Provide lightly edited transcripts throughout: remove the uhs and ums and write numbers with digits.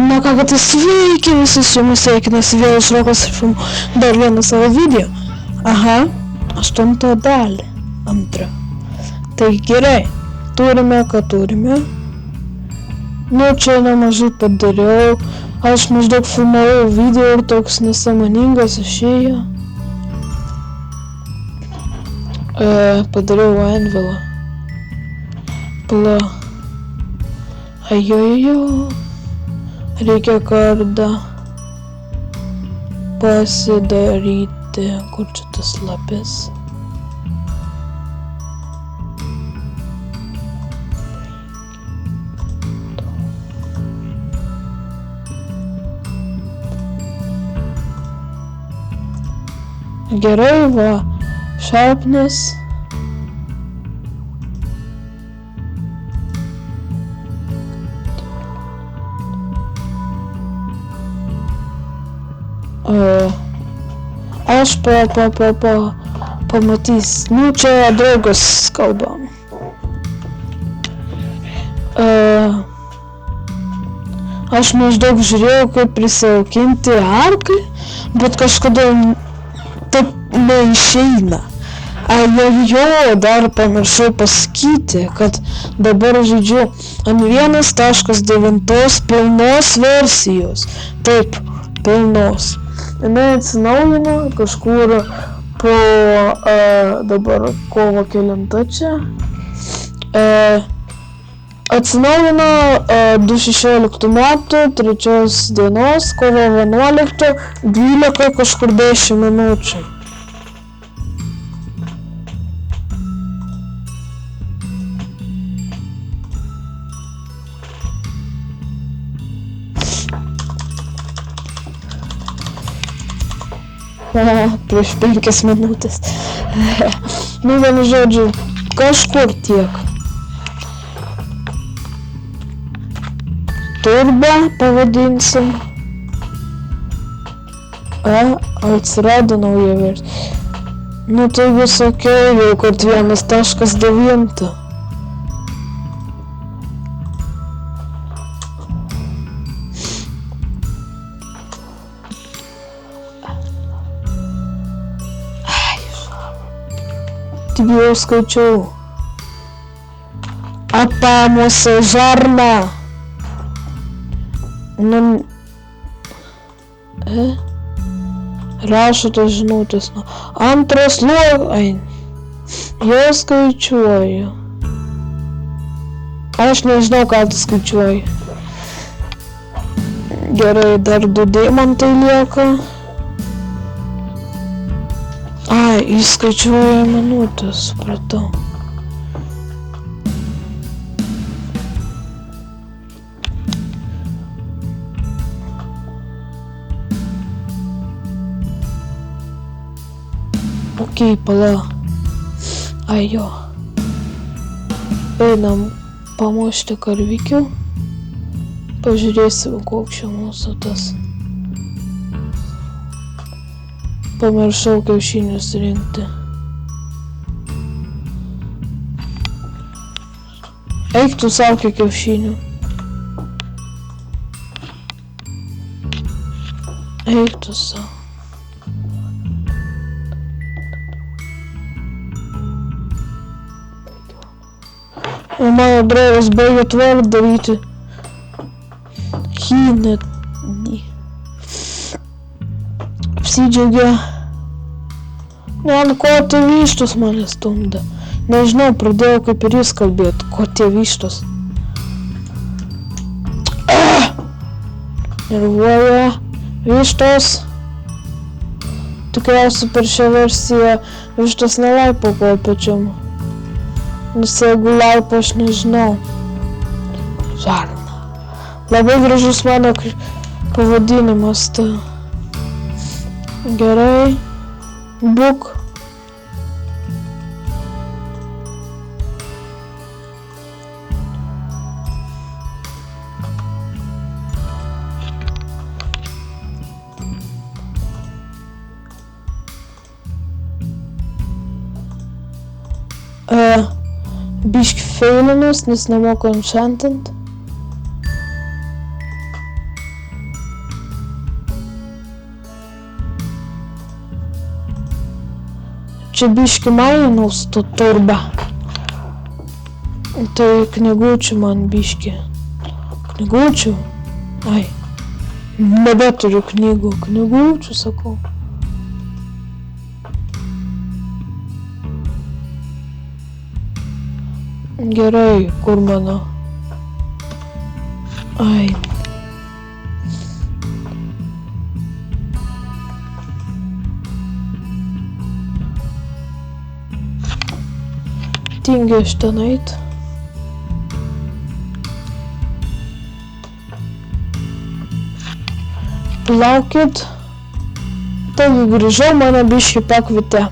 Na ką, kad sveiki visi, su jumis sveikinasi vėl iš Rokas ir filmų dar vieną savo video. Aha, 8 dalį, 2. Tai gerai, turime, ką turime. Nu, čia nemažai padariau. Aš maždaug filmavau video ir toks nesąmoningas išėjo. Padariau anvilą. Pala. Ajojo. Reikia kardą pasidaryti. Kur čia tas lapis? Gerai, va, sharpness. Aš pamatys. Nu, čia draugas kalba. Aš maždaug žiūrėjau, kaip prisijaukinti arklį, bet kažkodėl taip neišeina. Ajojo, dar pamiršau pasakyti, kad dabar žaidžiu ant 1.9 pilnos versijos. Taip, pilnos. Jinai atsinaujino kažkur po dabar kovo kelinta čia. Atsinaujino 2016 metų 3 dienos, kovo 11, 12 kažkur 10 minučių. Prieš 5 minutės. Nu, vienu žodžiu, kažkur tiek. Turbo pavadinsim. Atsirado nauja versija. Nu, tai visokiai jau, kad 1.9. Тебе скачу. Апамоса жарна. Nu, rašo tos žinutės. Antras sluoksnis. Jau skaičiuoju. Aš nežinau, ką tu skaičiuoji. Gerai, dar 2 deimantai lieka. Jis skaičiuoja minutės, supratau. Okei, pala. Jo. Einam pamušti karvikių. Pažiūrėsim, koks čia mūsų tas. Pamiršau kiaušinius rinkti. Eik tu savo kiaušinių. Eik tu savo. O mano draugas baigė tvarą daryti. Net apsidžiaugė. Man ko tie vištos mane stumda. Nežinau, pradėjau kaip ir jis kalbėti. Ko tie vištos. Nervuoja. Vištos. Tikriausiai per šią versiją vištos nelaipo kopečiam. Nes jeigu laipo, aš nežinau. Žarna. Labai gražus mano pavadinimas. Gerai. Buk. Biški feilinus, nes nemoku enchantint. čia biški mainus tu turba. Tai knygučių man biški. Knygučių? Ai. Nebeturiu knygų. Knygučių, sakau. Gerai, kur mano? Ai. Tingiu iš ten eit. Palaukit. Taigi grįžau, mane biškį pakvietė.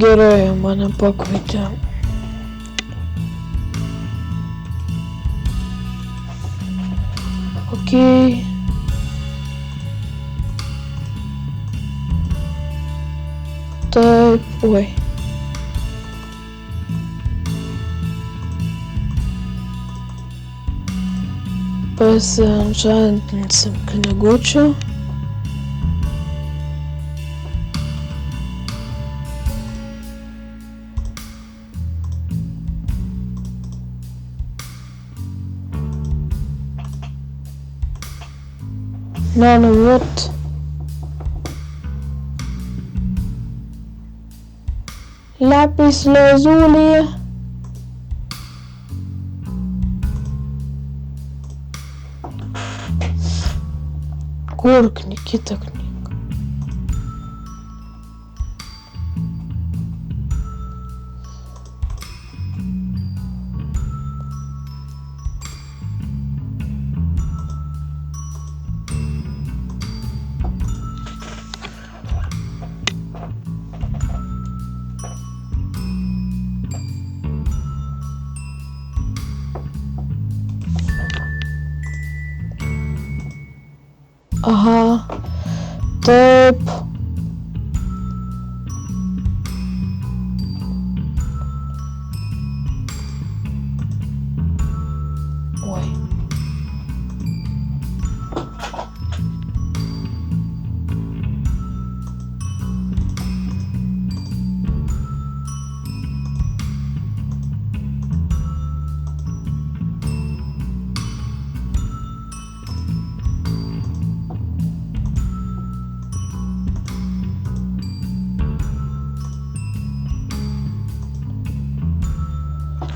Gerai, mane pakvietė. Okei. Taip, oi. Pasienčantinsim knygučių. Nu вот. Lapis lazuli. Kur kita knyga? Aha, taip. Oi.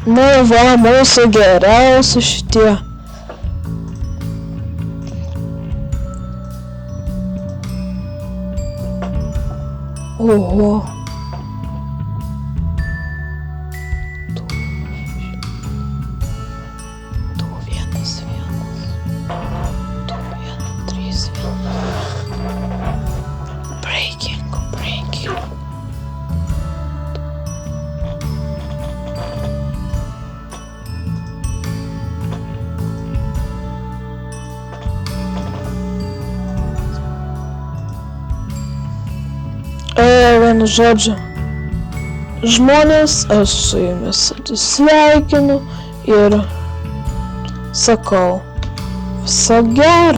Nu va, mūsų geriausi šitie. Oho. Du, vienas. Du, 1, 3, 1. Breaking. Vienu žodžiu, žmonės, aš su jumis atsisveikinu ir sakau, viso gero.